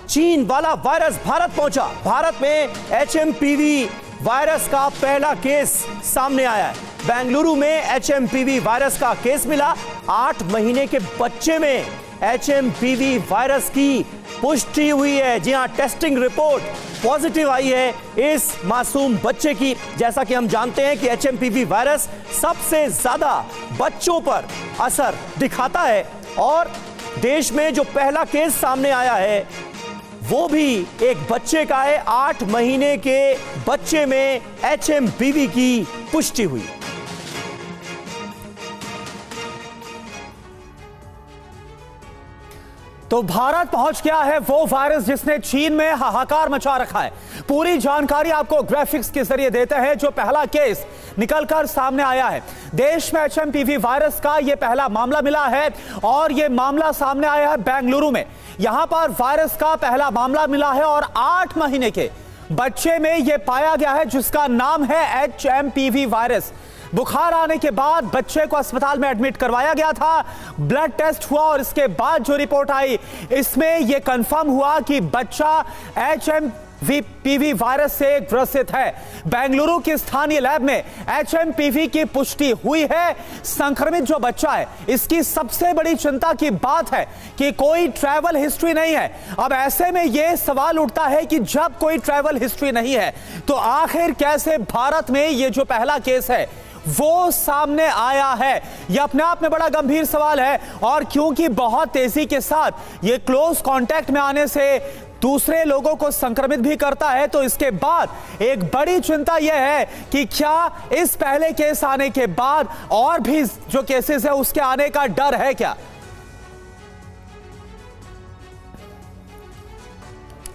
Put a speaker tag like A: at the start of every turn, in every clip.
A: चीन वाला वायरस भारत पहुंचा। भारत में HMPV वायरस का पहला केस सामने आया है। बेंगलुरु में HMPV वायरस का केस मिला। 8 महीने के बच्चे में HMPV वायरस की पुष्टि हुई है। जी हां, टेस्टिंग रिपोर्ट पॉजिटिव आई है इस मासूम बच्चे की। जैसा कि हम जानते हैं कि HMPV वायरस सबसे ज्यादा बच्चों पर असर दिखाता है और देश में जो पहला केस सामने आया है वो भी एक बच्चे का है। 8 महीने के बच्चे में HMPV की पुष्टि हुई।
B: तो भारत पहुंच गया है वो वायरस जिसने चीन में हाहाकार मचा रखा है। पूरी जानकारी आपको ग्राफिक्स के जरिए देते हैं। जो पहला केस निकलकर सामने आया है, देश में HMPV वायरस का यह पहला मामला मिला है और यह मामला सामने आया है बेंगलुरु में। यहां पर वायरस का पहला मामला मिला है और 8 महीने के बच्चे में यह पाया गया है जिसका नाम है HMPV वायरस। बुखार आने के बाद बच्चे को अस्पताल में एडमिट करवाया गया था। ब्लड टेस्ट हुआ और इसके बाद जो रिपोर्ट आई इसमें यह कंफर्म हुआ कि बच्चा HMPV वायरस से ग्रसित है। बेंगलुरु की स्थानीय लैब में HMPV की पुष्टि हुई है। संक्रमित जो बच्चा है इसकी सबसे बड़ी चिंता की बात है कि कोई ट्रैवल हिस्ट्री नहीं है। अब ऐसे में यह सवाल उठता है कि जब कोई ट्रैवल हिस्ट्री नहीं है तो आखिर कैसे भारत में यह जो पहला केस है वो सामने आया है। यह अपने आप में बड़ा गंभीर सवाल है और क्योंकि बहुत तेजी के साथ यह क्लोज कांटेक्ट में आने से दूसरे लोगों को संक्रमित भी करता है, तो इसके बाद एक बड़ी चिंता यह है कि क्या इस पहले केस आने के बाद और भी जो केसेस है उसके आने का डर है क्या।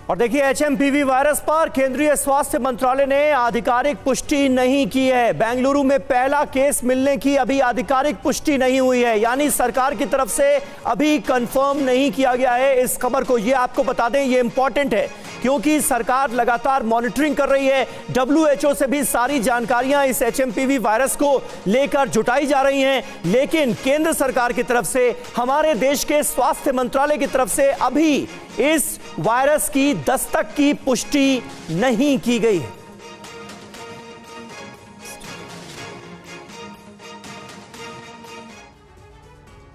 A: और देखिए, HMPV वायरस पर केंद्रीय स्वास्थ्य मंत्रालय ने आधिकारिक पुष्टि नहीं की है। बेंगलुरु में पहला केस मिलने की अभी आधिकारिक पुष्टि नहीं हुई है, यानी सरकार की तरफ से अभी कंफर्म नहीं किया गया है इस खबर को। ये आपको बता दें, ये इंपॉर्टेंट है क्योंकि सरकार लगातार मॉनिटरिंग कर रही है। WHO से भी सारी जानकारियां इस HMPV वायरस को लेकर जुटाई जा रही हैं, लेकिन केंद्र सरकार की तरफ से, हमारे देश के स्वास्थ्य मंत्रालय की तरफ से अभी इस वायरस की दस्तक की पुष्टि नहीं की गई है।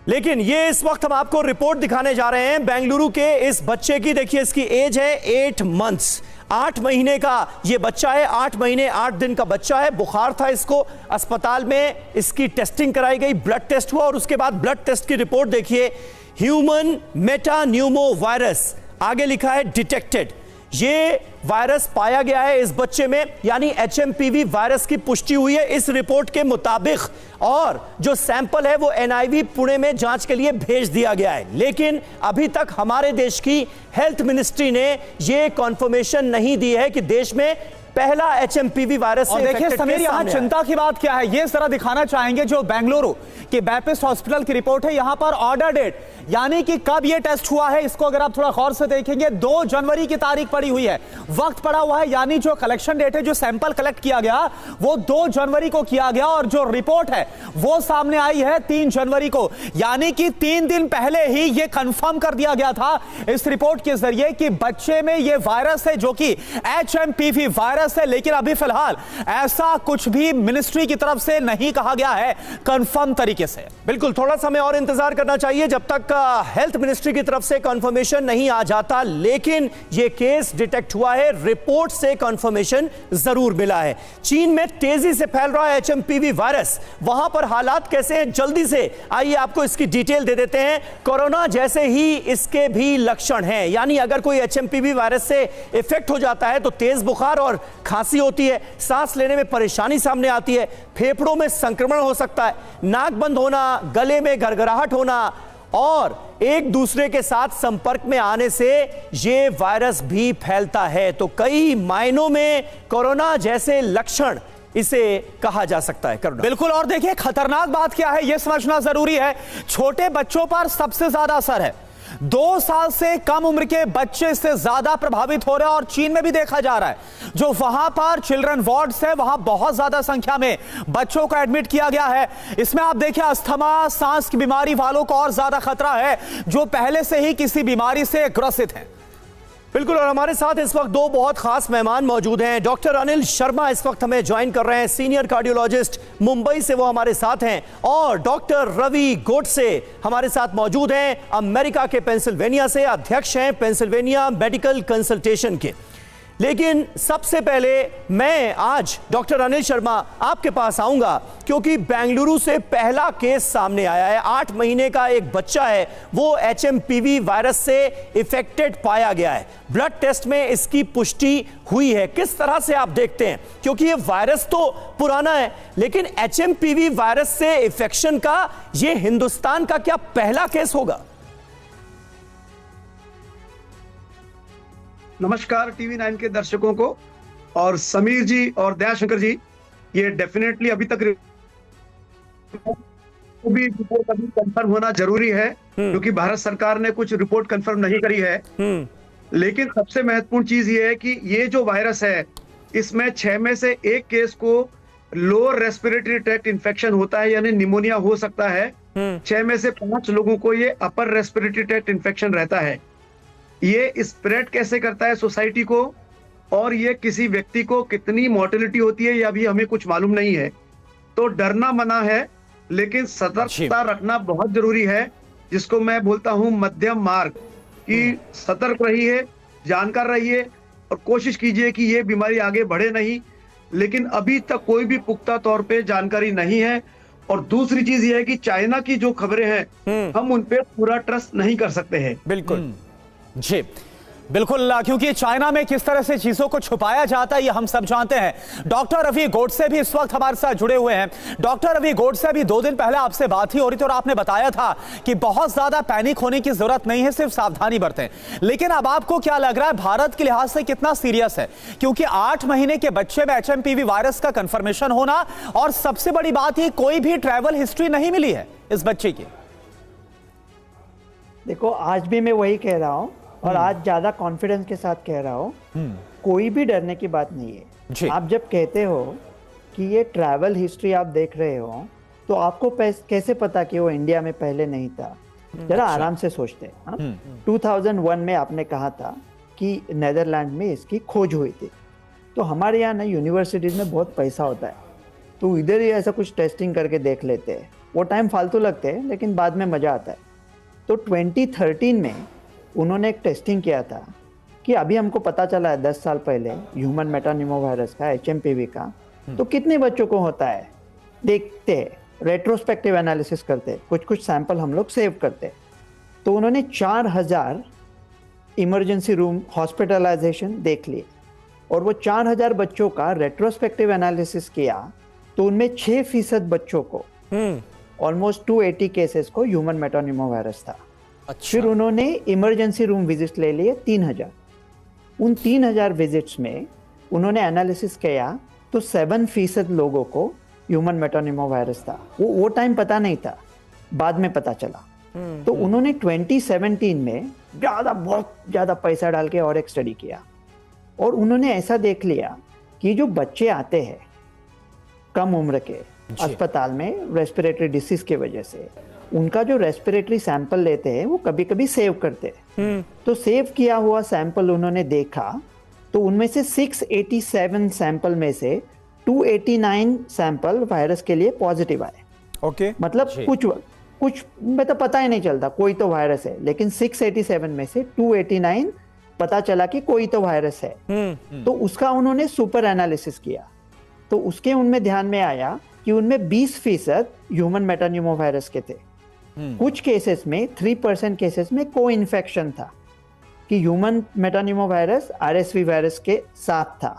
A: लेकिन ये इस वक्त हम आपको रिपोर्ट दिखाने जा रहे हैं बेंगलुरु के इस बच्चे की। देखिए, इसकी एज है 8 मंथ्स, 8 महीने का ये बच्चा है। 8 महीने 8 दिन का बच्चा है। बुखार था इसको, अस्पताल में इसकी टेस्टिंग कराई गई, ब्लड टेस्ट हुआ और उसके बाद ब्लड टेस्ट की रिपोर्ट देखिए, ह्यूमन मेटान्यूमो वायरस आगे लिखा है डिटेक्टेड। ये वायरस पाया गया है इस बच्चे में, यानी HMPV वायरस की पुष्टि हुई है इस रिपोर्ट के मुताबिक। और जो सैंपल है वो NIV पुणे में जांच के लिए भेज दिया गया है, लेकिन अभी तक हमारे देश की हेल्थ मिनिस्ट्री ने ये कॉन्फर्मेशन नहीं दी है कि देश में पहला HMPV वायरस से
B: देखिए समीर, यहां चिंता की बात क्या है ये जरा दिखाना चाहेंगे। जो बेंगलुरु के बैपिस्ट हॉस्पिटल की रिपोर्ट है, यहां पर ऑर्डर डेट यानी कि कब ये टेस्ट हुआ है इसको अगर आप थोड़ा गौर से देखेंगे 2 जनवरी की तारीख पड़ी हुई है, वक्त पड़ा हुआ है। यानी जो कलेक्शन डेट है, जो सैंपल कलेक्ट किया गया वो 2 जनवरी को किया गया और जो रिपोर्ट है वो सामने आई है 3 जनवरी को। यानी कि 3 दिन पहले ही ये कंफर्म कर दिया गया था इस रिपोर्ट के जरिए कि बच्चे में ये वायरस है जो कि HMPV वायरस है। लेकिन अभी फिलहाल ऐसा कुछ भी मिनिस्ट्री की तरफ से नहीं कहा गया है कंफर्म तरीके से।
A: बिल्कुल, थोड़ा समय और इंतजार करना चाहिए जब तक हेल्थ मिनिस्ट्री की तरफ से कंफर्मेशन नहीं आ जाता। लेकिन यह केस डिटेक्ट हुआ है, रिपोर्ट से कंफर्मेशन जरूर मिला है। चीन में तेजी से फैल रहा है HMPV वायरस, वहां पर हालात कैसे हैं जल्दी से आइए आपको इसकी डिटेल दे देते हैं। कोरोना जैसे ही इसके भी लक्षण हैं, यानी अगर कोई HMPV वायरस से इफेक्ट हो जाता है तो तेज बुखार और खांसी होती है, सांस लेने में परेशानी सामने आती है, फेफड़ों में संक्रमण हो सकता है, नाक बंद होना, गले में गड़गड़ाहट होना और एक दूसरे के साथ संपर्क में आने से यह वायरस भी फैलता है। तो कई मायनों में कोरोना जैसे लक्षण इसे कहा जा सकता है। करुणा,
B: बिल्कुल। और देखिए खतरनाक बात क्या है यह समझना जरूरी है। छोटे बच्चों पर सबसे ज्यादा असर है, 2 साल से कम उम्र के बच्चे इससे ज्यादा प्रभावित हो रहे हैं और चीन में भी देखा जा रहा है। जो वहां पर चिल्ड्रन वार्ड्स है वहां बहुत ज्यादा संख्या में बच्चों को एडमिट किया गया है। इसमें आप देखिए अस्थमा, सांस की बीमारी वालों को और ज्यादा खतरा है जो पहले से ही किसी बीमारी से ग्रसित हैं।
A: बिल्कुल, और हमारे साथ इस वक्त दो बहुत खास मेहमान मौजूद हैं। डॉक्टर अनिल शर्मा इस वक्त हमें ज्वाइन कर रहे हैं, सीनियर कार्डियोलॉजिस्ट, मुंबई से वो हमारे साथ हैं। और डॉक्टर रवि गोडसे हमारे साथ मौजूद हैं, अमेरिका के पेंसिल्वेनिया से, अध्यक्ष हैं पेंसिल्वेनिया मेडिकल कंसल्टेशन के। लेकिन सबसे पहले मैं आज डॉक्टर अनिल शर्मा आपके पास आऊंगा क्योंकि बेंगलुरु से पहला केस सामने आया है। 8 महीने का एक बच्चा है, वो HMPV वायरस से इफेक्टेड पाया गया है। ब्लड टेस्ट में इसकी पुष्टि हुई है। किस तरह से आप देखते हैं, क्योंकि ये वायरस तो पुराना है, लेकिन HMPV वायरस से इफेक्शन का ये हिंदुस्तान का क्या पहला केस होगा?
C: नमस्कार टीवी 9 के दर्शकों को, और समीर जी और दयाशंकर जी, ये डेफिनेटली अभी तक भी रिपोर्ट अभी कंफर्म होना जरूरी है क्योंकि भारत सरकार ने कुछ रिपोर्ट कंफर्म नहीं करी है। लेकिन सबसे महत्वपूर्ण चीज ये है कि ये जो वायरस है, इसमें 6 में से 1 केस को लोअर रेस्पिरेटरी ट्रैक्ट इन्फेक्शन होता है, यानी निमोनिया हो सकता है। 6 में से 5 लोगों को ये अपर रेस्पिरेटरी ट्रैक्ट इन्फेक्शन रहता है। ये स्प्रेड कैसे करता है सोसाइटी को, और ये किसी व्यक्ति को कितनी मोर्टेलिटी होती है, यह भी हमें कुछ मालूम नहीं है। तो डरना मना है, लेकिन सतर्कता रखना बहुत जरूरी है, जिसको मैं बोलता हूं मध्यम मार्ग, कि सतर्क रहिए, जानकार रहिए और कोशिश कीजिए कि ये बीमारी आगे बढ़े नहीं। लेकिन अभी तक कोई भी पुख्ता तौर पे जानकारी नहीं है। और दूसरी चीज ये है कि चाइना की जो खबरें हैं, हम उन पे पूरा ट्रस्ट नहीं कर सकते हैं।
B: बिल्कुल जी, बिल्कुल, क्योंकि चाइना में किस तरह से चीजों को छुपाया जाता है ये हम सब जानते हैं। डॉक्टर रवि गोडसे भी इस वक्त हमारे साथ जुड़े हुए हैं। डॉक्टर रवि गोडसे, अभी 2 दिन पहले आपसे बात ही हो रही थी और आपने बताया था कि बहुत ज्यादा पैनिक होने की जरूरत नहीं है, सिर्फ सावधानी बरतें। लेकिन अब आपको क्या लग रहा है, भारत के लिहाज से कितना सीरियस है? क्योंकि 8 महीने के बच्चे में HMPV वायरस का कंफर्मेशन होना, और सबसे बड़ी बात ये, कोई भी ट्रैवल हिस्ट्री नहीं मिली है इस बच्चे की।
D: देखो, आज भी मैं वही कह रहा हूं और आज ज्यादा कॉन्फिडेंस के साथ कह रहा हूं, कोई भी डरने की बात नहीं है। आप जब कहते हो कि ये ट्रैवल हिस्ट्री आप देख रहे हो, तो आपको कैसे पता कि वो इंडिया में पहले नहीं था? जरा आराम से सोचते हैं। 2001 में आपने कहा था कि नेदरलैंड में इसकी खोज हुई थी। तो हमारे यहाँ ना यूनिवर्सिटीज में बहुत पैसा होता है, तो इधर ही ऐसा कुछ टेस्टिंग करके देख लेते हैं। वो टाइम फालतू लगते हैं, लेकिन बाद में मजा आता है। तो 2013 में उन्होंने एक टेस्टिंग किया था कि अभी हमको पता चला है 10 साल पहले ह्यूमन मेटानिमोवायरस का, HMPV का, तो कितने बच्चों को होता है देखते हैं, रेट्रोस्पेक्टिव एनालिसिस करते हैं, कुछ कुछ सैंपल हम लोग सेव करते हैं। तो उन्होंने 4000 इमरजेंसी रूम हॉस्पिटलाइजेशन देख लिए और वो 4000 बच्चों का रेट्रोस्पेक्टिव एनालिसिस किया, तो उनमें 6% बच्चों को, ऑलमोस्ट 280 केसेस को ह्यूमन मेटानिमोवायरस था। अच्छा। फिर उन्होंने इमरजेंसी रूम विजिट ले लिए 3000। उन 3000 विजिट्स में उन्होंने एनालिसिस किया तो 7% लोगों को ह्यूमन मेटानिमोवायरस था। वो टाइम पता नहीं था, बाद में पता चला। तो उन्होंने 2017 में बहुत ज्यादा पैसा डाल के और एक स्टडी किया, और उन्होंने ऐसा देख लिया कि जो बच्चे आते हैं कम उम्र के अस्पताल में रेस्पिरेटरी डिसीज की वजह से, उनका जो रेस्पिरेटरी सैंपल लेते हैं वो कभी कभी सेव करते हैं। तो सेव किया हुआ सैंपल उन्होंने देखा, तो उनमें से 687 सैंपल में से 289 सैंपल वायरस के लिए पॉजिटिव आए।
B: ओके,
D: मतलब कुछ में तो पता ही नहीं चलता, कोई तो वायरस है, लेकिन 687 में से 289 पता चला कि कोई तो वायरस है। तो उसका उन्होंने सुपर एनालिसिस किया, तो उसके उनमें ध्यान में आया कि उनमें 20% ह्यूमन मेटानिमोवायरस के थे। कुछ केसेस में 3% केसेस में को इन्फेक्शन था, कि ह्यूमन मेटानिमोवायरस RSV वायरस के साथ था।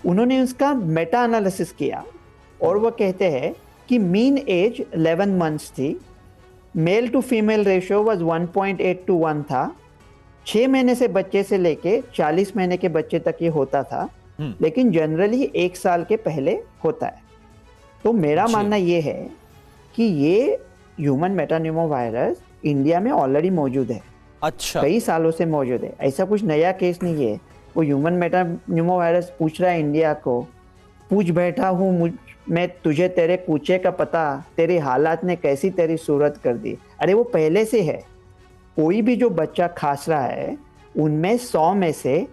D: उन्होंने उसका मेटा एनालिसिस किया और वो कहते हैं कि मीन एज 11 मंथ्स थी, male to female ratio was 1.8 to 1 था। 6 महीने से बच्चे से लेके 40 महीने के बच्चे तक ये होता था, लेकिन जनरली 1 साल के पहले होता है। तो मेरा मानना ये है कि ये ह्यूमन मेटानिमोवायरस इंडिया में ऑलरेडी मौजूद है।
B: अच्छा,
D: कई सालों से मौजूद है, ऐसा कुछ नया केस नहीं है। वो ह्यूमन मेटानिमोवायरस पूछ रहा है इंडिया को, पूछ बैठा हूँ मैं तुझे तेरे कूचे का पता, तेरी हालात ने कैसी तेरी सूरत कर दी। अरे वो पहले से है। कोई भी जो बच्चा खांस रहा है उनमें 100 में से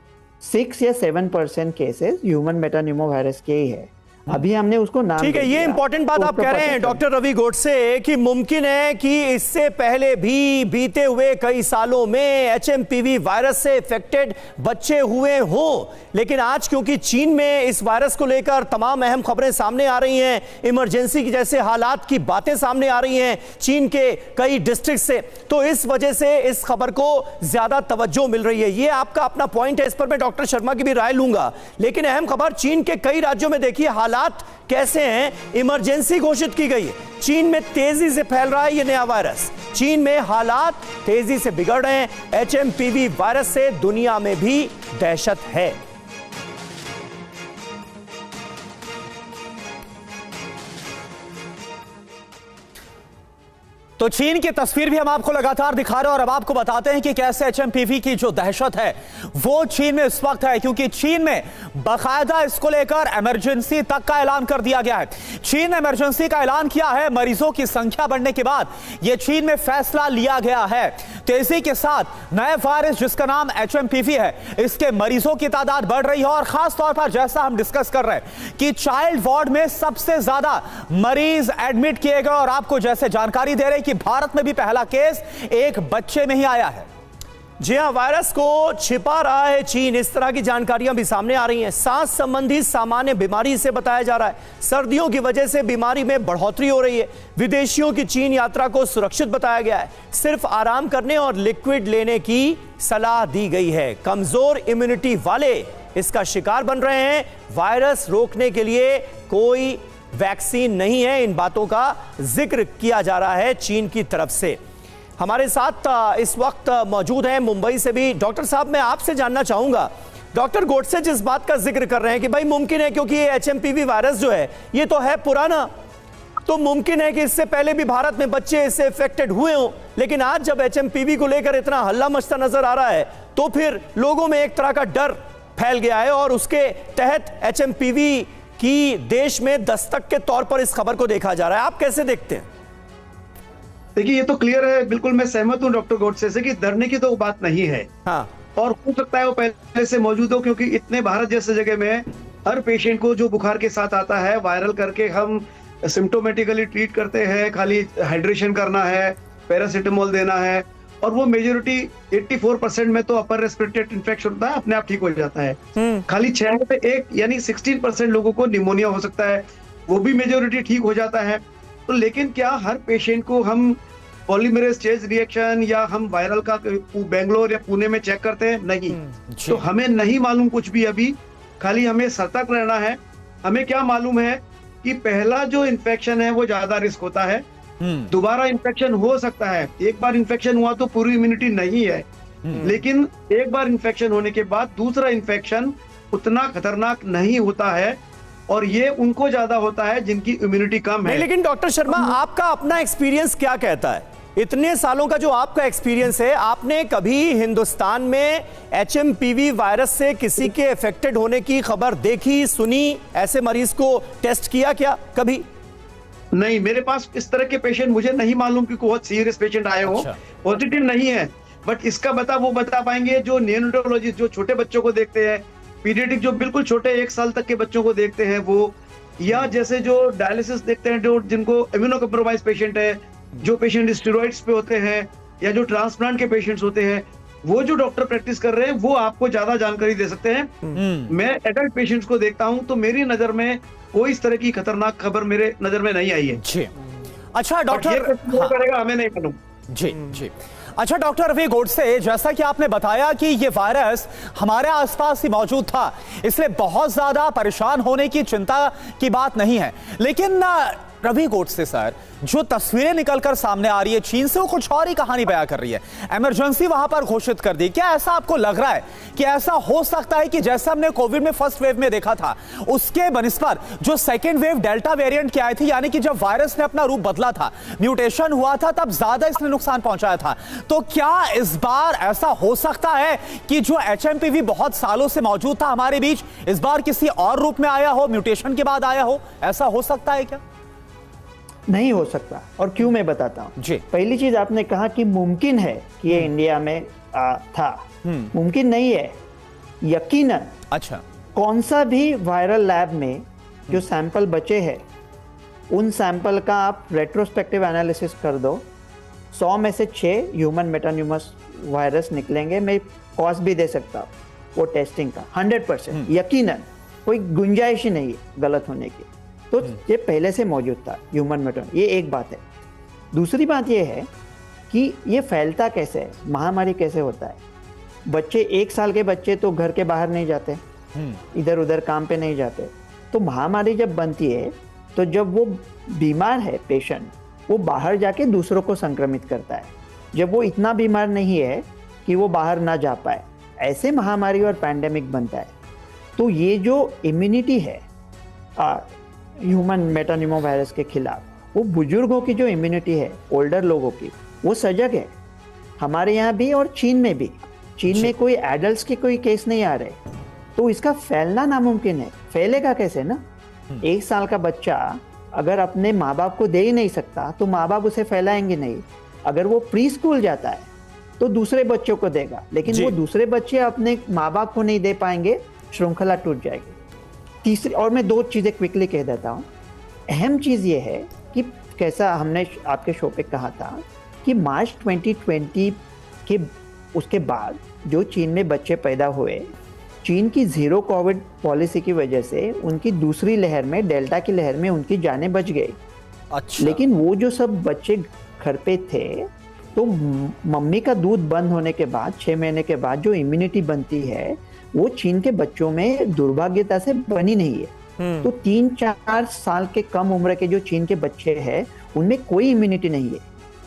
D: 6 या 7% केसेस ह्यूमन मेटान्यूमोवायरस के ही है। अभी हमने उसको नाम
A: ठीक है, ये इंपॉर्टेंट बात आप कह रहे हैं डॉक्टर रवि गोडसे कि मुमकिन है कि इससे पहले भी बीते हुए कई सालों में एचएमपीवी वायरस से इफेक्टेड बच्चे हुए हों, लेकिन आज क्योंकि चीन में इस वायरस को लेकर तमाम अहम खबरें सामने आ रही हैं, इमरजेंसी की जैसे हालात की बातें सामने आ रही हैं चीन के कई डिस्ट्रिक्ट से, तो इस वजह से इस खबर को ज्यादा तवज्जो मिल रही है। ये आपका अपना पॉइंट है, इस पर मैं डॉक्टर शर्मा की भी राय लूंगा। लेकिन अहम खबर, चीन के कई राज्यों में देखिए हालात कैसे हैं। इमरजेंसी घोषित की गई है, चीन में तेजी से फैल रहा है ये नया वायरस, चीन में हालात तेजी से बिगड़ रहे हैं, एचएमपीवी वायरस से दुनिया में भी दहशत है।
B: तो चीन की तस्वीर भी हम आपको लगातार दिखा रहे हैं और अब आपको बताते हैं कि कैसे एचएमपीवी की जो दहशत है वो चीन में इस वक्त है, क्योंकि चीन में बाकायदा इसको लेकर इमरजेंसी तक का ऐलान कर दिया गया है। चीन ने इमरजेंसी का ऐलान किया है, मरीजों की संख्या बढ़ने के बाद यह चीन में फैसला लिया गया है। तेजी के साथ नए वायरस जिसका नाम एचएमपीवी है, इसके मरीजों की तादाद बढ़ रही है और खास तौर पर जैसा हम डिस्कस कर रहे हैं कि चाइल्ड वार्ड में सबसे ज्यादा मरीज एडमिट किए गए और आपको जैसे जानकारी दे रहे कि भारत में भी पहला केस एक बच्चे में ही आया है।
A: जी हां, वायरस को छिपा रहा है चीन, इस तरह की जानकारियां भी सामने आ रही हैं। सांस संबंधी सामान्य बीमारी से बताया जा रहा है, सर्दियों की वजह से बीमारी में बढ़ोतरी हो रही है। विदेशियों की चीन यात्रा को सुरक्षित बताया गया है, सिर्फ आराम करने और लिक्विड लेने की सलाह दी गई है। कमजोर इम्यूनिटी वाले इसका शिकार बन रहे हैं। वायरस रोकने के लिए कोई वैक्सीन नहीं है, इन बातों का जिक्र किया जा रहा है चीन की तरफ से। हमारे साथ इस वक्त मौजूद हैं मुंबई से भी डॉक्टर साहब। मैं आपसे जानना चाहूंगा, डॉक्टर गोडसे जिस बात का जिक्र कर रहे हैं कि भाई मुमकिन है, क्योंकि ये एचएमपीवी वायरस जो है ये तो है पुराना, तो मुमकिन है कि इससे पहले भी भारत में बच्चे इससे इफेक्टेड हुए हों, लेकिन आज जब एचएमपीवी को लेकर इतना हल्ला मचता नजर आ रहा है तो फिर लोगों में एक तरह का डर फैल गया है और उसके तहत एचएमपीवी कि देश में दस्तक के तौर पर इस खबर को देखा जा रहा है। आप कैसे देखते हैं?
C: देखिए, ये तो क्लियर है, बिल्कुल मैं सहमत हूं डॉक्टर गोडसे से कि डरने की तो बात नहीं है।
A: हाँ।
C: और हो सकता है वो पहले से मौजूद हो, क्योंकि इतने भारत जैसे जगह में हर पेशेंट को जो बुखार के साथ आता है वायरल करके हम सिम्टोमेटिकली ट्रीट करते हैं। खाली हाइड्रेशन करना है, पैरासिटामोल देना है, और वो मेजोरिटी 84% में तो अपर रेस्पिरेटरी इन्फेक्शन होता है, अपने आप ठीक हो जाता है। खाली 6 में से 1 यानी 16% लोगों को निमोनिया हो सकता है, वो भी मेजोरिटी ठीक हो जाता है। तो लेकिन क्या हर पेशेंट को हम पॉलीमरेज चेन रिएक्शन या हम वायरल का बेंगलोर या पुणे में चेक करते हैं? नहीं। तो हमें नहीं मालूम कुछ भी अभी, खाली हमें सतर्क रहना है। हमें क्या मालूम है कि पहला जो इन्फेक्शन है वो ज्यादा रिस्क होता है, दोबारा इन्फेक्शन हो सकता है। एक बार इन्फेक्शन हुआ तो पूरी इम्यूनिटी नहीं है, लेकिन एक बार इन्फेक्शन होने के बाद दूसरा इन्फेक्शन उतना खतरनाक नहीं होता है, और ये उनको ज्यादा होता है जिनकी इम्यूनिटी कम है।
A: लेकिन डॉक्टर शर्मा, आपका अपना एक्सपीरियंस क्या कहता है? इतने सालों का जो आपका एक्सपीरियंस है, आपने कभी हिंदुस्तान में एचएमपीवी वायरस से किसी के इफेक्टेड होने की खबर देखी, सुनी? ऐसे मरीज को टेस्ट किया क्या कभी?
C: नहीं, मेरे पास इस तरह के पेशेंट मुझे नहीं मालूम कि बहुत सीरियस पेशेंट आए हो। पॉजिटिव नहीं है, बट इसका वो बता पाएंगे जो नियोनेटोलॉजिस्ट, जो छोटे बच्चों को देखते हैं, पीडियाट्रिक जो बिल्कुल छोटे 1 साल तक के बच्चों को देखते हैं वो, या जैसे जो डायलिसिस देखते हैं, जो जिनको इम्यूनो कॉम्प्रोमाइज पेशेंट है, जो पेशेंट स्टेरॉइड्स पे होते हैं, या जो ट्रांसप्लांट के पेशेंट्स होते हैं, वो जो डॉक्टर प्रैक्टिस कर रहे हैं वो आपको ज्यादा जानकारी दे सकते हैं। मैं एडल्ट पेशेंट्स को देखता हूं, तो मेरी नजर में कोई इस तरह की खतरनाक खबर मेरे नजर में नहीं आई है।
B: जी अच्छा डॉक्टर,
C: करेगा हमें नहीं मालूम।
B: जी जी अच्छा डॉक्टर रवि गोडसे, जैसा कि आपने बताया कि ये वायरस हमारे आसपास ही मौजूद था, इसलिए बहुत ज्यादा परेशान होने की चिंता की बात नहीं है, लेकिन रवि गोडसे सर, जो तस्वीरें निकलकर सामने आ रही है चीन से, वो कुछ और ही कहानी बयां कर रही है। इमरजेंसी वहां पर घोषित कर दी। क्या ऐसा आपको लग रहा है कि ऐसा हो सकता है कि जैसा हमने कोविड में फर्स्ट वेव में देखा था, उसके बनिस्बत जो सेकेंड वेव डेल्टा वेरिएंट की आई थी, यानी कि जब वायरस ने अपना रूप बदला था, म्यूटेशन हुआ था, तब ज्यादा इसने नुकसान पहुंचाया था, तो क्या इस बार ऐसा हो सकता है कि जो एचएमपीवी बहुत सालों से मौजूद था हमारे बीच, इस बार किसी और रूप में आया हो, म्यूटेशन के बाद आया हो? ऐसा हो सकता है क्या?
D: नहीं हो सकता, और क्यों मैं बताता हूं।
B: जी।
D: पहली चीज, आपने कहा कि मुमकिन है कि ये इंडिया में था, मुमकिन नहीं है यकीनन।
B: अच्छा, कौन
D: सा भी वायरल लैब में जो सैंपल बचे हैं उन सैंपल का आप रेट्रोस्पेक्टिव एनालिसिस कर दो, 100 में से 6 ह्यूमन मेटान्यूमस वायरस निकलेंगे। मैं कॉस्ट भी दे सकता हूँ वो टेस्टिंग का 100% यकीनन, कोई गुंजाइश ही नहीं है गलत होने की। तो ये पहले से मौजूद था ह्यूमन मेटान्यूमस, ये एक बात है। दूसरी बात ये है कि ये फैलता कैसे है, महामारी कैसे होता है। बच्चे 1 साल के बच्चे तो घर के बाहर नहीं जाते, इधर उधर काम पे नहीं जाते। तो महामारी जब बनती है तो जब वो बीमार है पेशेंट, वो बाहर जाके दूसरों को संक्रमित करता है। जब वो इतना बीमार नहीं है कि वो बाहर ना जा पाए, ऐसे महामारी और पैंडेमिक बनता है। तो ये जो इम्यूनिटी है ह्यूमन मेटान्यूमो वायरस के खिलाफ, वो बुजुर्गों की जो इम्यूनिटी है, ओल्डर लोगों की, वो सजग है। हमारे यहाँ भी और चीन में भी। चीन में कोई एडल्ट्स के कोई केस नहीं आ रहे, तो इसका फैलना नामुमकिन है। फैलेगा कैसे ना? 1 साल का बच्चा अगर अपने माँ बाप को दे ही नहीं सकता तो माँ बाप उसे फैलाएंगे नहीं। अगर वो प्री स्कूल जाता है तो दूसरे बच्चों को देगा, लेकिन वो दूसरे बच्चे अपने माँ बाप को नहीं दे पाएंगे, श्रृंखला टूट जाएगी। तीसरी, और मैं 2 चीजें क्विकली कह देता हूँ। अहम चीज ये है कि कैसा हमने आपके शो पे कहा था कि मार्च 2020 के उसके बाद जो चीन में बच्चे पैदा हुए, चीन की 0 कोविड पॉलिसी की वजह से उनकी दूसरी लहर में, डेल्टा की लहर में उनकी जानें बच गई।
B: अच्छा।
D: लेकिन वो जो सब बच्चे घर पे थे, तो मम्मी का दूध बंद होने के बाद 6 महीने के बाद जो इम्यूनिटी बनती है वो चीन के बच्चों में दुर्भाग्यता से बनी नहीं है। तो 3-4 साल के कम उम्र के जो चीन के बच्चे हैं उनमें कोई इम्यूनिटी नहीं है,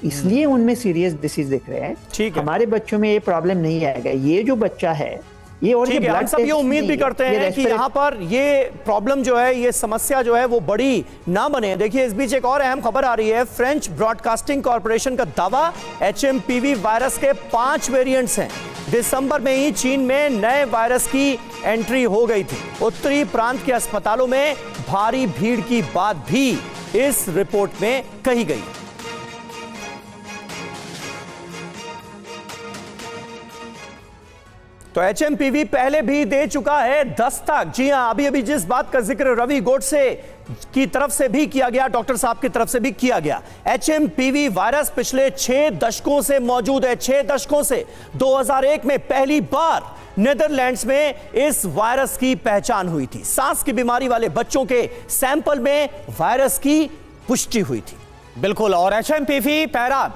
D: इसलिए उनमें सीरियस डिसीज दिख रहे हैं। हमारे बच्चों में ये प्रॉब्लम नहीं आएगा। ये जो बच्चा है ये, और ये
A: हम सब ये उम्मीद भी करते हैं कि यहाँ पर ये प्रॉब्लम जो है, ये समस्या जो है वो बड़ी ना बने। देखिए इस बीच एक और अहम खबर आ रही है। फ्रेंच ब्रॉडकास्टिंग कॉर्पोरेशन का दावा, HMPV वायरस के 5 वेरिएंट्स हैं। दिसंबर में ही चीन में नए वायरस की एंट्री हो गई थी। उत्तरी प्रांत के अस्पतालों में भारी भीड़ की बात भी इस रिपोर्ट में कही गई। तो HMPV पहले भी दे चुका है दस्तक। जी हां, अभी अभी जिस बात का जिक्र रवि गोडसे की तरफ से भी किया गया, डॉक्टर साहब की तरफ से भी किया गया, HMPV वायरस पिछले 6 दशकों से मौजूद है। 6 दशकों से 2001 में पहली बार नीदरलैंड्स में इस वायरस की पहचान हुई थी। सांस की बीमारी वाले बच्चों के सैंपल में वायरस की पुष्टि हुई थी।
B: बिल्कुल, और HMPV पैरा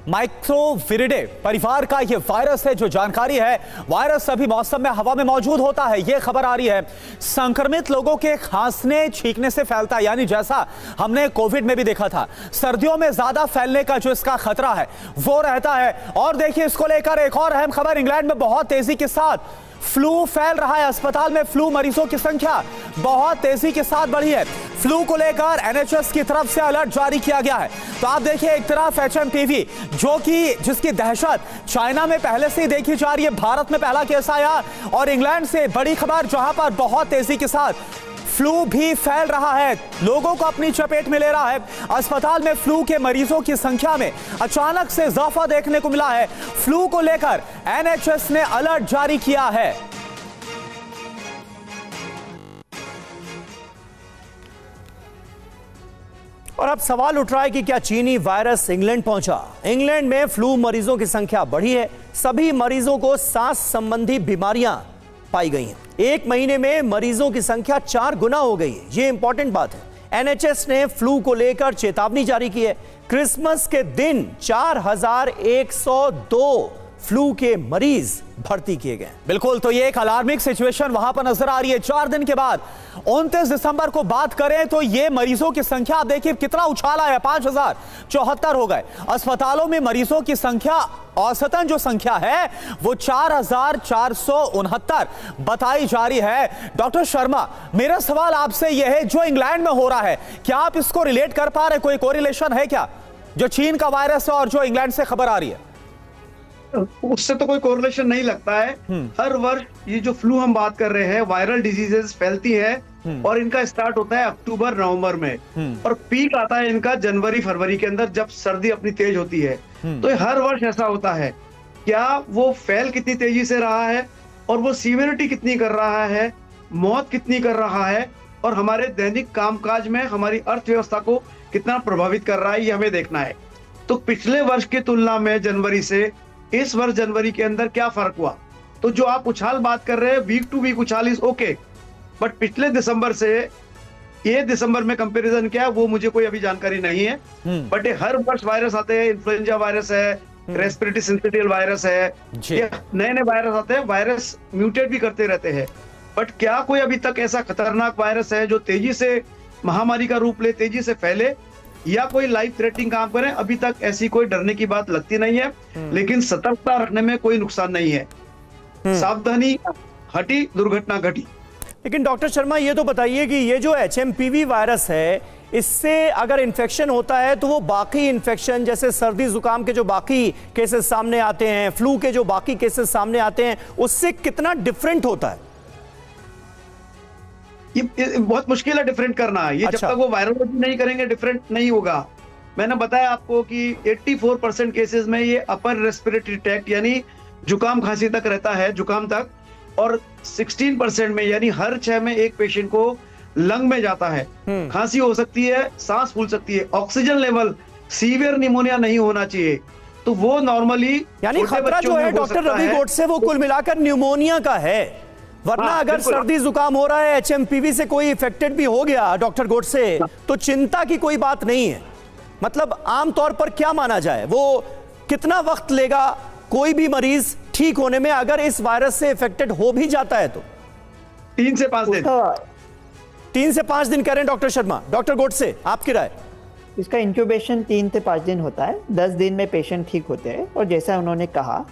B: माइक्रोविरिडे परिवार का यह वायरस है। जो जानकारी है, वायरस सभी मौसम में हवा में मौजूद होता है। यह खबर आ रही है संक्रमित लोगों के खांसने छींकने से फैलता है, यानी जैसा हमने कोविड में भी देखा था, सर्दियों में ज्यादा फैलने का जो इसका खतरा है वो रहता है। और देखिए इसको लेकर एक और अहम खबर, इंग्लैंड में बहुत तेजी के साथ फ्लू फैल रहा है। अस्पताल में फ्लू मरीजों की संख्या बहुत तेजी के साथ बढ़ी है। फ्लू को लेकर NHS की तरफ से अलर्ट जारी किया गया है। तो आप देखिए, एक तरफ HMPV जिसकी दहशत चाइना में पहले से ही देखी जा रही है, भारत में पहला केस आया, और इंग्लैंड से बड़ी खबर जहां पर बहुत तेजी के साथ फ्लू भी फैल रहा है, लोगों को अपनी चपेट में ले रहा है। अस्पताल में फ्लू के मरीजों की संख्या में अचानक से इजाफा देखने को मिला है। फ्लू को लेकर NHS ने अलर्ट जारी किया है।
A: और अब सवाल उठ रहा है कि क्या चीनी वायरस इंग्लैंड पहुंचा? इंग्लैंड में फ्लू मरीजों की संख्या बढ़ी है। सभी मरीजों को सांस संबंधी बीमारियां पाई गई हैं। 1 महीने में मरीजों की संख्या 4 गुना हो गई है। यह इंपॉर्टेंट बात है। NHS ने फ्लू को लेकर चेतावनी जारी की है। क्रिसमस के दिन 4102 फ्लू के मरीज भर्ती किए गए।
B: बिल्कुल, तो ये एक अलार्मिंग सिचुएशन वहां पर नजर आ रही है। 4 दिन के बाद 29 दिसंबर को बात करें तो ये मरीजों की संख्या आप देखिए कितना उछाला है, 5074 हो गए। अस्पतालों में मरीजों की संख्या औसतन जो संख्या है वो 4469 बताई जा रही है। डॉक्टर शर्मा, मेरा सवाल आपसे यह है, जो इंग्लैंड में हो रहा है, क्या आप इसको रिलेट कर पा रहे? कोई कोरिलेशन है क्या, जो चीन का वायरस है और जो इंग्लैंड से खबर आ रही है?
C: उससे तो कोई कोरिलेशन नहीं लगता है। हर वर्ष ये जो फ्लू हम बात कर रहे हैं, वायरल डिजीजेस फैलती है और इनका स्टार्ट होता है अक्टूबर नवंबर में, और पीक आता है इनका जनवरी फरवरी के अंदर, जब सर्दी अपनी तेज होती है। तो हर वर्ष ऐसा होता है। क्या वो फैल कितनी तेजी से रहा है और वो सीवियरिटी कितनी कर रहा है, मौत कितनी कर रहा है, और हमारे दैनिक कामकाज में हमारी अर्थव्यवस्था को कितना प्रभावित कर रहा है, ये हमें देखना है। तो पिछले वर्ष की तुलना में जनवरी से इस वर्ष जनवरी के अंदर क्या फर्क हुआ? तो जो आप उछाल बात कर रहे हैं, वीक टू वीक उछाल इज ओके, बट पिछले दिसंबर से ये दिसंबर में कंपैरिजन क्या है वो मुझे कोई अभी जानकारी नहीं है। बट हर वर्ष वायरस आते हैं, इन्फ्लुएंजा वायरस है, रेस्पिरेटरी सिंसिटिव वायरस है, नए नए वायरस आते हैं, वायरस म्यूटेट भी करते रहते हैं। बट क्या कोई अभी तक ऐसा खतरनाक वायरस है जो तेजी से महामारी का रूप ले, तेजी से फैले या कोई लाइफ थ्रेटनिंग काम करे? अभी तक ऐसी कोई डरने की बात लगती नहीं है, लेकिन सतर्कता रखने में कोई नुकसान नहीं है। सावधानी हटी, दुर्घटना घटी।
A: लेकिन डॉक्टर शर्मा ये तो बताइए कि ये जो HMPV वायरस है, इससे अगर इन्फेक्शन होता है तो वो बाकी इन्फेक्शन जैसे सर्दी जुकाम के जो बाकी केसेस सामने आते हैं, फ्लू के जो बाकी केसेस सामने आते हैं, उससे कितना डिफरेंट होता है?
C: ये बहुत मुश्किल है डिफरेंट करना। ये
A: अच्छा।
C: जब तक वो वायरोलॉजी नहीं करेंगे डिफरेंट नहीं होगा। मैंने बताया आपको कि 84% केसेस में ये अपर रेस्पिरेटरी ट्रैक्ट यानी जुकाम खांसी तक रहता है, जुकाम तक, और 16% में यानी हर 6 में एक पेशेंट को लंग में जाता है। खांसी हो सकती है, सांस फूल सकती है, ऑक्सीजन लेवल, सीवियर निमोनिया नहीं होना चाहिए। तो वो नॉर्मली
A: यानी खतरा जो है डॉक्टर रवि गोडसे वो कुल मिलाकर न्यूमोनिया का है, वरना अगर सर्दी जुकाम हो रहा है, HMPV से कोई इफेक्टेड भी हो गया डॉक्टर गोडसे, तो चिंता की कोई बात नहीं है। मतलब आमतौर पर क्या माना जाए, वो कितना वक्त लेगा कोई भी मरीज ठीक होने में अगर इस वायरस से इफेक्टेड हो भी जाता है? तो
C: 3 से 5 दिन।
A: 3 से 5 दिन कह रहे हैं डॉक्टर शर्मा। डॉक्टर गोडसे आपकी राय?
D: इसका इंक्यूबेशन 3 से 5 दिन होता है, 10 दिन में पेशेंट ठीक होते हैं। और जैसा उन्होंने कहा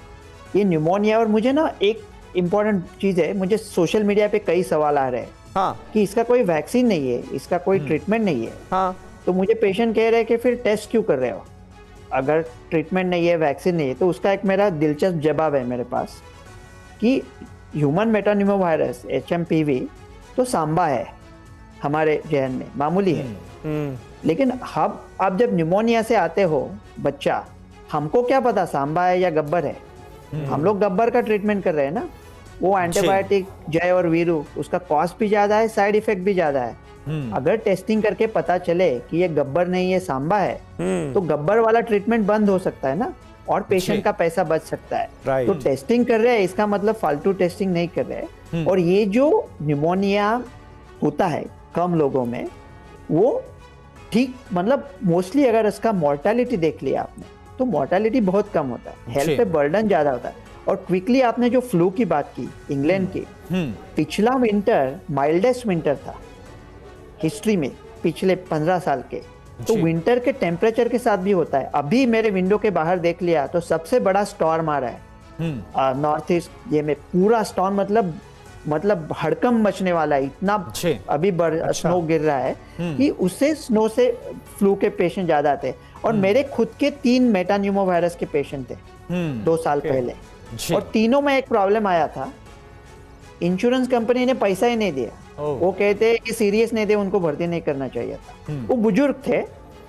D: ये न्यूमोनिया, और मुझे ना एक इम्पॉर्टेंट चीज है, मुझे सोशल मीडिया पे कई सवाल आ रहे हैं
A: हाँ।
D: कि इसका कोई वैक्सीन नहीं है, इसका कोई ट्रीटमेंट नहीं है।
A: हाँ।
D: तो मुझे पेशेंट कह रहे हैं कि फिर टेस्ट क्यों कर रहे हो? अगर ट्रीटमेंट नहीं है, वैक्सीन नहीं है, तो उसका एक मेरा दिलचस्प जवाब है मेरे पास कि ह्यूमन मेटानिमोवायरस HMPV तो सांबा है हमारे जहन में, मामूली है। लेकिन आप जब न्यूमोनिया से आते हो बच्चा, हमको क्या पता सांबा है या गब्बर है? हम लोग गब्बर का ट्रीटमेंट कर रहे हैं ना। वो एंटीबायोटिक जय और वीरू, उसका कॉस्ट भी ज्यादा है, साइड इफेक्ट भी ज्यादा है। अगर टेस्टिंग करके पता चले कि ये गब्बर नहीं ये सांबा है, तो गब्बर वाला ट्रीटमेंट बंद हो सकता है ना, और पेशेंट का पैसा बच सकता है। तो टेस्टिंग कर रहे हैं, इसका मतलब फालतू टेस्टिंग नहीं कर रहे। और ये जो न्यूमोनिया होता है कम लोगों में, वो ठीक, मतलब मोस्टली अगर इसका मोर्टेलिटी देख लिया आपने, तो मोर्टेलिटी बहुत कम होता है, हेल्थ पे बर्डन ज्यादा होता है। और क्विकली आपने जो फ्लू की बात की, इंग्लैंड की, पिछला विंटर माइल्डेस्ट विंटर था हिस्ट्री में पिछले 15 साल के। तो विंटर के टेम्परेचर के साथ भी होता है। अभी मेरे विंडो के बाहर देख लिया तो सबसे बड़ा स्टॉर्म आ रहा है नॉर्थ ईस्ट ये में, पूरा स्टॉर्म, मतलब हड़कंप मचने वाला है, इतना अभी स्नो गिर रहा है कि उससे स्नो से फ्लू के पेशेंट ज्यादा आते हैं। और मेरे खुद के 3 मेटान्यूमो वायरस के पेशेंट थे 2 साल पहले, और तीनों में एक प्रॉब्लम आया था, इंश्योरेंस कंपनी ने पैसा ही नहीं दिया। वो कहते कि सीरियस नहीं थे, उनको भर्ती नहीं करना चाहिए था। वो बुजुर्ग थे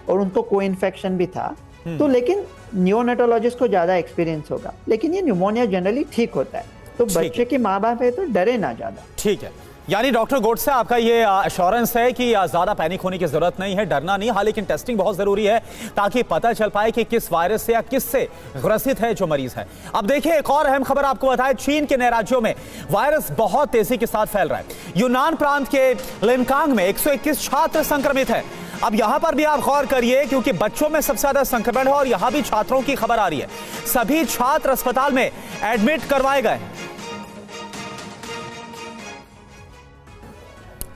D: और उनको कोई इन्फेक्शन भी था। तो लेकिन नियोनेटोलॉजिस्ट को ज्यादा एक्सपीरियंस होगा, लेकिन ये न्यूमोनिया जनरली ठीक होता है। तो बच्चे के माँ बाप है तो डरे ना ज्यादा।
B: ठीक है, यानी डॉक्टर गोडसे आपका ये अश्योरेंस है कि ज्यादा पैनिक होने की जरूरत नहीं है, डरना नहीं। हाँ, लेकिन टेस्टिंग बहुत जरूरी है ताकि पता चल पाए कि किस वायरस से या किस से ग्रसित है जो मरीज है। अब देखिए एक और अहम खबर आपको बताएं, चीन के नए राज्यों में वायरस बहुत तेजी के साथ फैल रहा है। यूनान प्रांत के लिनकांग में 121 छात्र संक्रमित है। अब यहां पर भी आप गौर करिए क्योंकि बच्चों में सबसे ज्यादा संक्रमण है और यहां भी छात्रों की खबर आ रही है। सभी छात्र अस्पताल में एडमिट करवाए गए।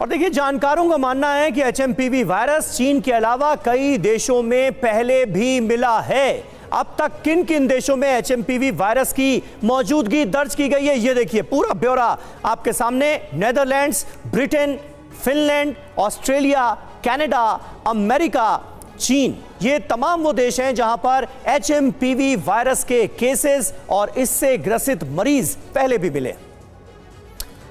A: और देखिए जानकारों का मानना है कि HMPV वायरस चीन के अलावा कई देशों में पहले भी मिला है। अब तक किन किन देशों में HMPV वायरस की मौजूदगी दर्ज की गई है, ये देखिए पूरा ब्यौरा आपके सामने। Netherlands, Britain, Finland, Australia, Canada, America, चीन, ये तमाम वो देश हैं जहां पर HMPV वायरस के केसेस और इससे ग्रसित मरीज पहले भी मिले।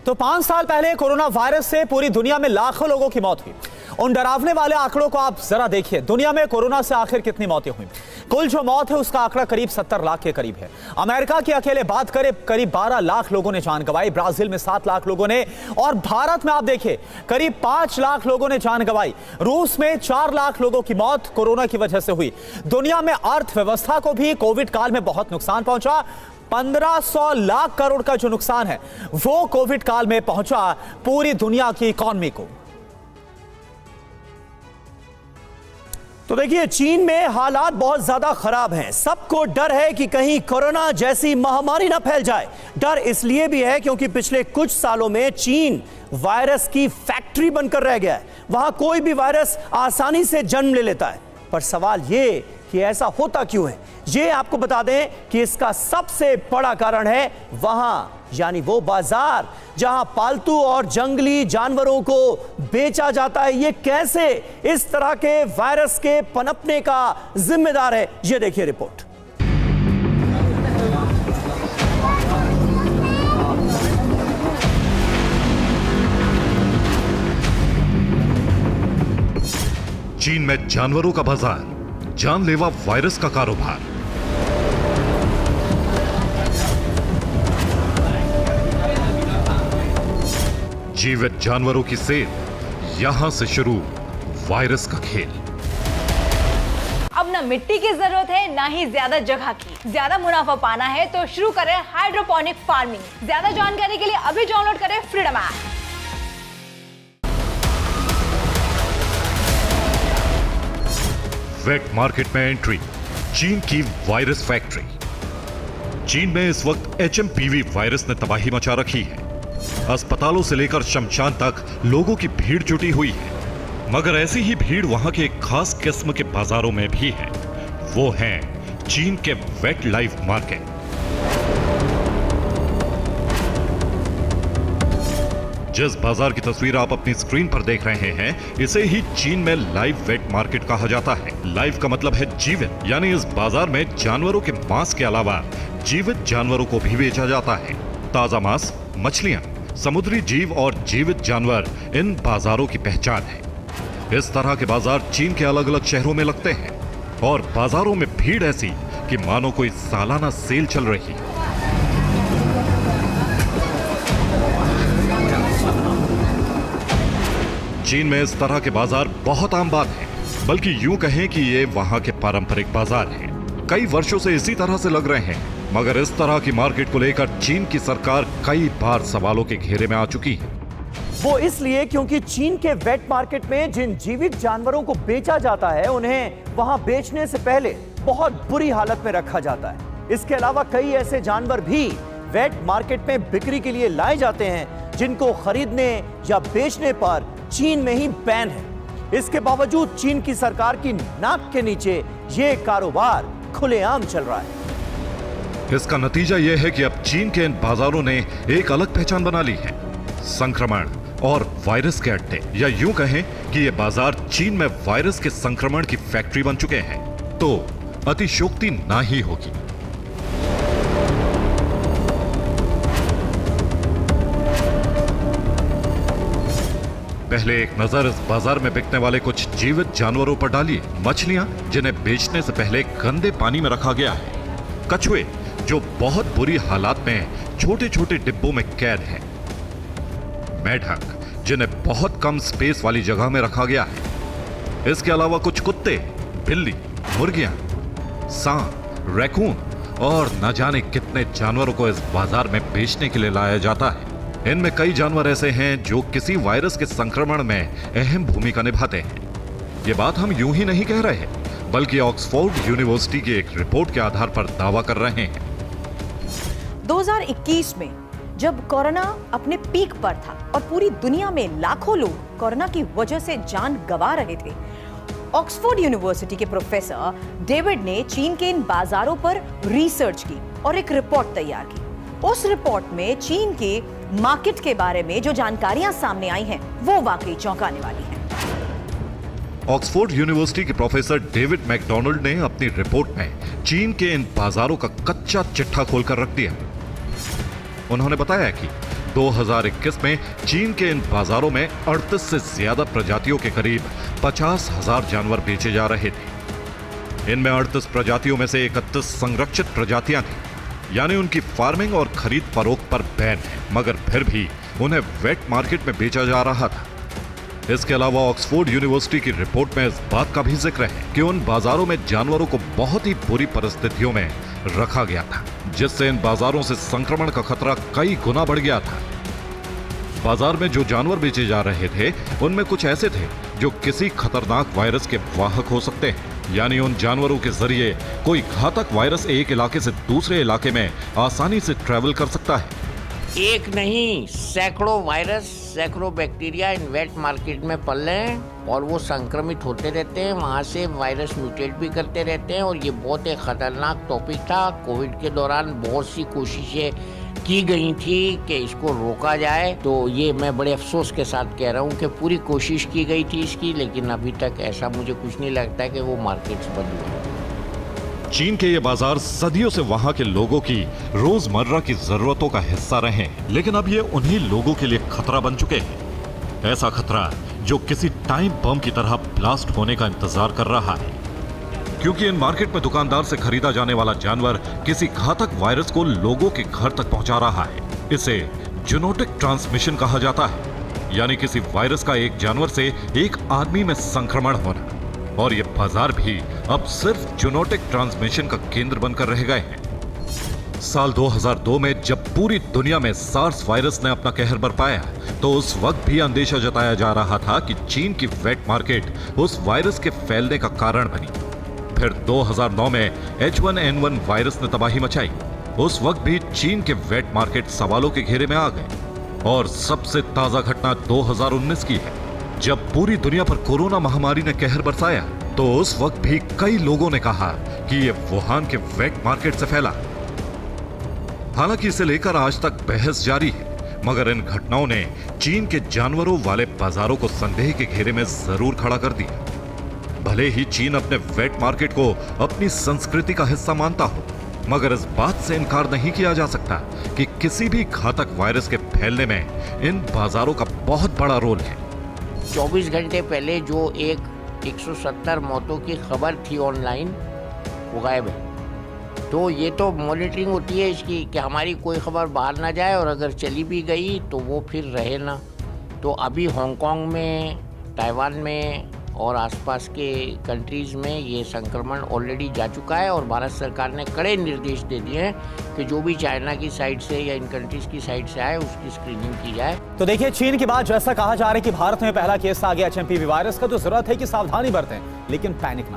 B: तो 5 साल पहले कोरोना वायरस से पूरी दुनिया में लाखों लोगों की मौत हुई। उन डरावने वाले आंकड़ों को आप जरा देखिए, दुनिया में कोरोना से आखिर कितनी मौतें हुई। कुल जो मौत है उसका आंकड़ा करीब 70 लाख के करीब है। अमेरिका की अकेले बात करें करीब 12 लाख लोगों ने जान गंवाई, ब्राजील में 7 लाख लोगों ने, और भारत में आप देखिए करीब 5 लाख लोगों ने जान गंवाई। रूस में 4 लाख लोगों की मौत कोरोना की वजह से हुई। दुनिया में अर्थव्यवस्था को भी कोविड काल में बहुत नुकसान पहुंचा। 1500 लाख करोड़ का जो नुकसान है वो कोविड काल में पहुंचा पूरी दुनिया की इकॉनमी को।
A: तो देखिए, चीन में हालात बहुत ज्यादा खराब हैं। सबको डर है कि कहीं कोरोना जैसी महामारी ना फैल जाए। डर इसलिए भी है क्योंकि पिछले कुछ सालों में चीन वायरस की फैक्ट्री बनकर रह गया है। वहां कोई भी वायरस आसानी से जन्म ले लेता है। पर सवाल यह कि ऐसा होता क्यों है, ये आपको बता दें कि इसका सबसे बड़ा कारण है वहां, यानी वो बाजार जहां पालतू और जंगली जानवरों को बेचा जाता है। ये कैसे इस तरह के वायरस के पनपने का जिम्मेदार है, ये देखिए रिपोर्ट।
E: चीन में जानवरों का बाजार, जानलेवा वायरस का कारोबार। जीवित जानवरों की सेल, यहां से शुरू वायरस का खेल।
F: अब ना मिट्टी की जरूरत है ना ही ज्यादा जगह की। ज्यादा मुनाफा पाना है तो शुरू करें हाइड्रोपोनिक फार्मिंग। ज्यादा जानकारी के लिए अभी डाउनलोड करें फ्रीडम ऐप।
E: वेट मार्केट में एंट्री, चीन की वायरस फैक्ट्री। चीन में इस वक्त HMPV वायरस ने तबाही मचा रखी है। अस्पतालों से लेकर शमशान तक लोगों की भीड़ जुटी हुई है। मगर ऐसी ही भीड़ वहां के एक खास किस्म के बाजारों में भी है। वो हैं चीन के वेट लाइफ मार्केट। जिस बाजार की तस्वीर आप अपनी स्क्रीन पर देख रहे हैं, इसे ही चीन में लाइव वेट मार्केट कहा जाता है। लाइव का मतलब है जीवित, यानी इस बाजार में जानवरों के मांस के अलावा जीवित जानवरों को भी बेचा जाता है। ताजा मांस, मछलियां, समुद्री जीव और जीवित जानवर इन बाजारों की पहचान है। इस तरह के बाजार चीन के अलग अलग शहरों में लगते हैं और बाजारों में भीड़ ऐसी कि मानो कोई सालाना सेल चल रही है। चीन में इस तरह के बाजार बहुत आम बात है, बल्कि यूं कहें कि ये वहां के पारंपरिक बाजार हैं। कई वर्षों से इसी तरह से लग रहे हैं, मगर इस तरह की मार्केट को लेकर चीन की सरकार कई बार सवालों के घेरे में आ चुकी है।
A: वो इसलिए क्योंकि चीन के वेट मार्केट में जिन जीवित जानवरों को बेचा जाता है उन्हें वहां बेचने से पहले बहुत बुरी हालत में रखा जाता है। इसके अलावा कई ऐसे जानवर भी वेट मार्केट में बिक्री के लिए लाए जाते हैं जिनको खरीदने या बेचने पर चीन में ही बैन है। इसके बावजूद चीन की सरकार की नाक के नीचे ये कारोबार खुलेआम चल रहा है।
E: इसका नतीजा यह है कि अब चीन के इन बाजारों ने एक अलग पहचान बना ली है, संक्रमण और वायरस के अड्डे। या यूं कहें कि ये बाजार चीन में वायरस के संक्रमण की फैक्ट्री बन चुके हैं, तो अतिशयोक्ति ना ही होगी। पहले एक नजर इस बाजार में बिकने वाले कुछ जीवित जानवरों पर डालिए। मछलियां जिन्हें बेचने से पहले गंदे पानी में रखा गया है, कछुए जो बहुत बुरी हालात में छोटे छोटे डिब्बों में कैद हैं, मेढक जिन्हें बहुत कम स्पेस वाली जगह में रखा गया है। इसके अलावा कुछ कुत्ते, बिल्ली, मुर्गियां, सांप, रैकून और न जाने कितने जानवरों को इस बाजार में बेचने के लिए लाया जाता है। इनमें कई जानवर ऐसे हैं जो किसी वायरस के संक्रमण में अहम भूमिका निभाते हैं। ये बात हम यूं ही नहीं कह रहे हैं, बल्कि ऑक्सफोर्ड यूनिवर्सिटी की एक रिपोर्ट के आधार पर दावा कर रहे हैं।
F: 2021 में जब कोरोना अपने पीक पर था और पूरी दुनिया में लाखों लोग कोरोना की वजह से जान गंवा रहे थे, ऑक्सफोर्ड यूनिवर्सिटी के प्रोफेसर डेविड ने चीन के इन बाजारों पर रिसर्च की और एक रिपोर्ट तैयार की। उस रिपोर्ट में चीन के मार्केट के बारे में जो जानकारियां सामने आई हैं, वो वाकई चौंकाने वाली हैं।
E: ऑक्सफोर्ड यूनिवर्सिटी के प्रोफेसर डेविड मैकडोनाल्ड ने अपनी रिपोर्ट में चीन के इन बाजारों का कच्चा चिट्ठा खोलकर रख दिया। उन्होंने बताया कि 2021 में चीन के इन बाजारों में 38 से ज्यादा प्रजातियों के करीब 50,000 जानवर बेचे जा रहे थे। इनमें 38 प्रजातियों में से 31 संरक्षित प्रजातियां थी, यानी उनकी फार्मिंग और खरीद फरोख्त पर बैन है, मगर फिर भी उन्हें वेट मार्केट में बेचा जा रहा था। इसके अलावा ऑक्सफोर्ड यूनिवर्सिटी की रिपोर्ट में इस बात का भी जिक्र है कि उन बाजारों में जानवरों को बहुत ही बुरी परिस्थितियों में रखा गया था, जिससे इन बाजारों से संक्रमण का खतरा कई गुना बढ़ गया था। बाजार में जो जानवर बेचे जा रहे थे उनमें कुछ ऐसे थे जो किसी खतरनाक वायरस के वाहक हो सकते हैं, यानी उन जानवरों के जरिए कोई घातक वायरस एक इलाके से दूसरे इलाके में आसानी से ट्रैवल कर सकता है।
G: एक नहीं, सैकड़ों वायरस, सैकड़ों बैक्टीरिया इन वेट मार्केट में पल रहे हैं और वो संक्रमित होते रहते हैं, वहाँ से वायरस म्यूटेट भी करते रहते हैं और ये बहुत एक खतरनाक टॉपिक था। कोविड के दौरान बहुत सी कोशिशें की गई थी कि इसको रोका जाए, तो ये मैं बड़े अफसोस के साथ कह रहा हूँ कि पूरी कोशिश की गई थी इसकी, लेकिन अभी तक ऐसा मुझे कुछ नहीं लगता है कि वो मार्केट्स बंद हुए।
E: चीन के ये बाजार सदियों से वहां के लोगों की रोजमर्रा की जरूरतों का हिस्सा रहे हैं, लेकिन अब ये उन्हीं लोगों के लिए खतरा बन चुके हैं। ऐसा खतरा जो किसी टाइम बम की तरह ब्लास्ट होने का इंतजार कर रहा है, क्योंकि इन मार्केट में दुकानदार से खरीदा जाने वाला जानवर किसी घातक वायरस को लोगों के घर तक पहुंचा रहा है। इसे जूनोटिक ट्रांसमिशन कहा जाता है, यानी किसी वायरस का एक जानवर से एक आदमी में संक्रमण होना। और ये बाजार भी अब सिर्फ जूनोटिक ट्रांसमिशन का केंद्र बनकर रह गए हैं। साल 2002 में जब पूरी दुनिया में सार्स वायरस ने अपना कहर बरपाया, तो उस वक्त भी अंदेशा जताया जा रहा था कि चीन की वेट मार्केट उस वायरस के फैलने का कारण बनी। फिर 2009 में H1N1 वायरस ने तबाही मचाई। उस वक्त भी चीन के वेट मार्केट सवालों के घेरे में आ गए। और सबसे ताजा घटना 2019 की है, जब पूरी दुनिया पर कोरोना महामारी ने कहर बरसाया, तो उस वक्त भी कई लोगों ने कहा कि ये वुहान के वेट मार्केट से फैला। हालांकि इसे लेकर आज तक बहस जारी है, मगर इन घटनाओं ने चीन के जानवरों वाले बाजारों को संदेह के घेरे में जरूर खड़ा कर दिया। भले ही चीन अपने वेट मार्केट को अपनी संस्कृति का हिस्सा मानता हो, मगर इस बात से इनकार नहीं किया जा सकता कि किसी भी घातक वायरस के फैलने में इन बाजारों का बहुत बड़ा रोल है।
G: 24 घंटे पहले जो 170 मौतों की खबर थी ऑनलाइन, वो गायब है। तो ये तो मॉनिटरिंग होती है इसकी कि हमारी कोई खबर बाहर ना जाए, और अगर चली भी गई तो वो फिर रहे ना। तो अभी हांगकांग में, ताइवान में और आसपास के कंट्रीज़ में ये संक्रमण ऑलरेडी जा चुका है, और भारत सरकार ने कड़े निर्देश दे दिए हैं कि जो भी चाइना की साइड से या इन कंट्रीज़ की साइड से आए उसकी स्क्रीनिंग की जाए।
B: तो देखिए, चीन के बाद जैसा कहा जा रहा है कि भारत में पहला केस आ गया HMPV वायरस का, तो जरूरत है कि सावधानी बरतें, लेकिन पैनिक ना।